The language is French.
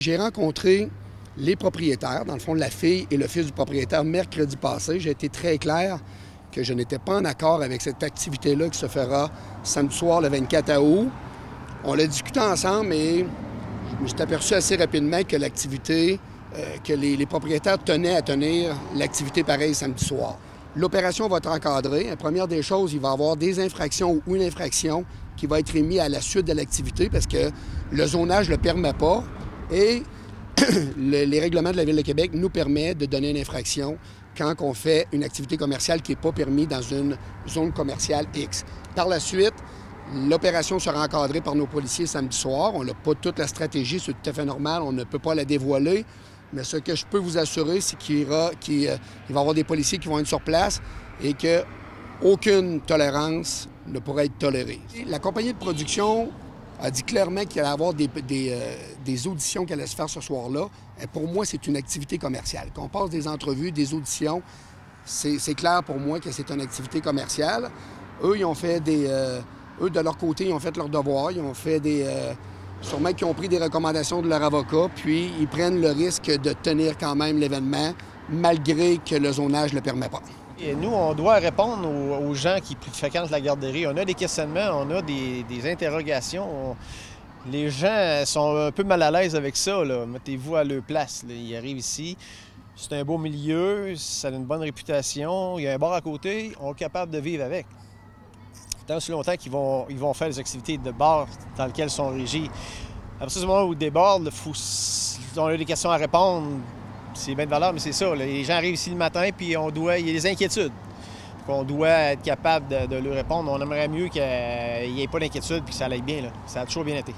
J'ai rencontré les propriétaires, dans le fond, la fille et le fils du propriétaire, mercredi passé. J'ai été très clair que je n'étais pas en accord avec cette activité-là qui se fera samedi soir, le 24 août. On l'a discuté ensemble et je me suis aperçu assez rapidement que l'activité, que les propriétaires tenaient à tenir l'activité pareille samedi soir. L'opération va être encadrée. La première des choses, il va y avoir des infractions ou une infraction qui va être émise à la suite de l'activité parce que le zonage ne le permet pas. Et les règlements de la Ville de Québec nous permettent de donner une infraction quand on fait une activité commerciale qui n'est pas permise dans une zone commerciale X. Par la suite, l'opération sera encadrée par nos policiers samedi soir. On n'a pas toute la stratégie, c'est tout à fait normal, on ne peut pas la dévoiler. Mais ce que je peux vous assurer, c'est qu'il va y avoir des policiers qui vont être sur place et qu'aucune tolérance ne pourra être tolérée. La compagnie de production a dit clairement qu'il allait y avoir des auditions qui allaient se faire ce soir-là. Et pour moi, c'est une activité commerciale. Qu'on passe des entrevues, des auditions, c'est clair pour moi que c'est une activité commerciale. Eux, ils ont fait eux, de leur côté, ils ont fait leur devoir. Ils ont fait sûrement qu'ils ont pris des recommandations de leur avocat, puis ils prennent le risque de tenir quand même l'événement, malgré que le zonage ne le permet pas. Et nous, on doit répondre aux gens qui fréquentent la garderie. On a des questionnements, on a des interrogations. Les gens sont un peu mal à l'aise avec ça. Mettez-vous à leur place. Là. Ils arrivent ici. C'est un beau milieu, ça a une bonne réputation. Il y a un bar à côté, on est capable de vivre avec. Tant aussi longtemps qu'ils vont faire les activités de bar dans lesquelles ils sont régis. Après ça, ce moment où ils débordent, on a des questions à répondre. C'est bien de valeur, mais c'est ça. Là. Les gens arrivent ici le matin, puis il y a des inquiétudes. On doit être capable de leur répondre. On aimerait mieux qu'il n'y ait pas d'inquiétude et que ça aille bien. Là. Ça a toujours bien été.